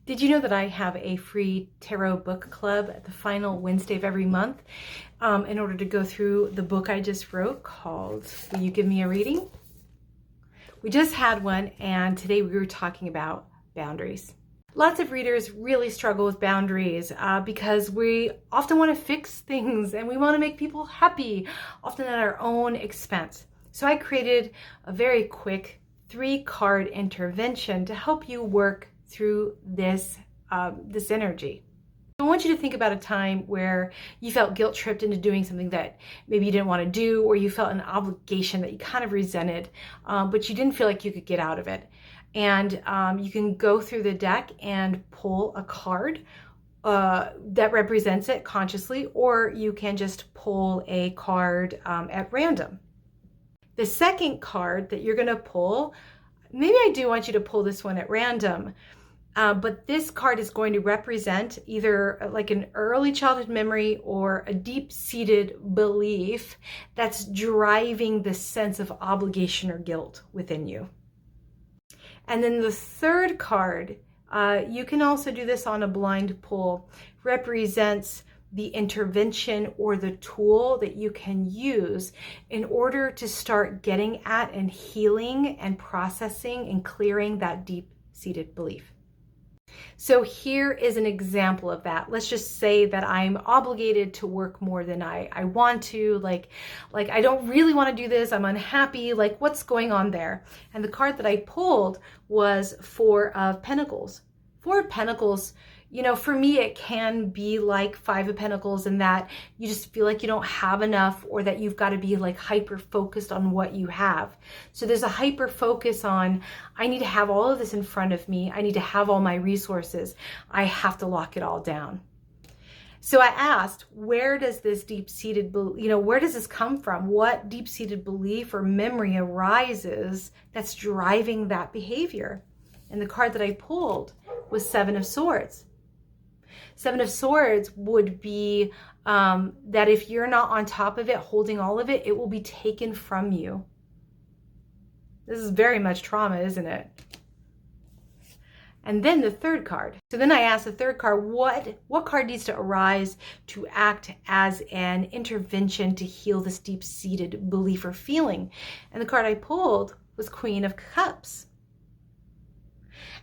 Did you know that I have a free tarot book club at the final Wednesday of every month in order to go through the book I just wrote called Will You Give Me a Reading? We just had one, and today we were talking about boundaries. Lots of readers really struggle with boundaries because we often want to fix things and we want to make people happy, often at our own expense. So I created a very quick 3-card intervention to help you work through this energy. I want you to think about a time where you felt guilt tripped into doing something that maybe you didn't want to do, or you felt an obligation that you kind of resented, but you didn't feel like you could get out of it. And you can go through the deck and pull a card that represents it consciously, or you can just pull a card at random. The second card that you're going to pull, maybe I do want you to pull this one at random, but this card is going to represent either like an early childhood memory or a deep-seated belief that's driving the sense of obligation or guilt within you. And then the third card, you can also do this on a blind pull, represents the intervention or the tool that you can use in order to start getting at and healing and processing and clearing that deep-seated belief. So here is an example of that. Let's just say that I'm obligated to work more than I want to, like I don't really want to do this, I'm unhappy, like what's going on there? And the card that I pulled was 4 of Pentacles. 4 of Pentacles, you know, for me, it can be like 5 of Pentacles in that you just feel like you don't have enough, or that you've got to be like hyper focused on what you have. So there's a hyper focus on, I need to have all of this in front of me. I need to have all my resources. I have to lock it all down. So I asked, where does this deep-seated, where does this come from? What deep-seated belief or memory arises that's driving that behavior? And the card that I pulled was 7 of Swords. 7 of Swords would be that if you're not on top of it, holding all of it, it will be taken from you. This is very much trauma, isn't it? And then the third card. So then I asked the third card, what card needs to arise to act as an intervention to heal this deep-seated belief or feeling? And the card I pulled was Queen of Cups.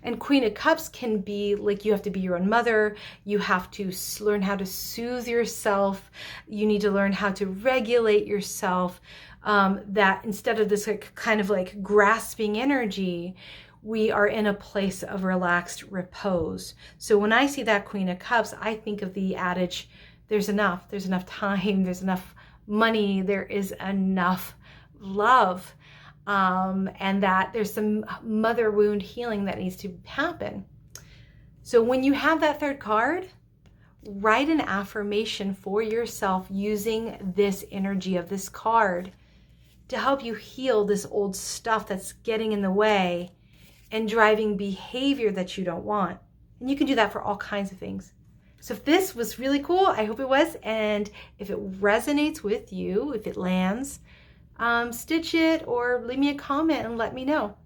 And Queen of Cups can be like, you have to be your own mother. You have to learn how to soothe yourself. You need to learn how to regulate yourself. That instead of this kind of like grasping energy, we are in a place of relaxed repose. So when I see that Queen of Cups, I think of the adage, there's enough time, there's enough money, there is enough love. And that there's some mother wound healing that needs to happen. So when you have that third card, write an affirmation for yourself using this energy of this card to help you heal this old stuff that's getting in the way and driving behavior that you don't want. And you can do that for all kinds of things. So if this was really cool, I hope it was. And if it resonates with you, if it lands, stitch it or leave me a comment and let me know.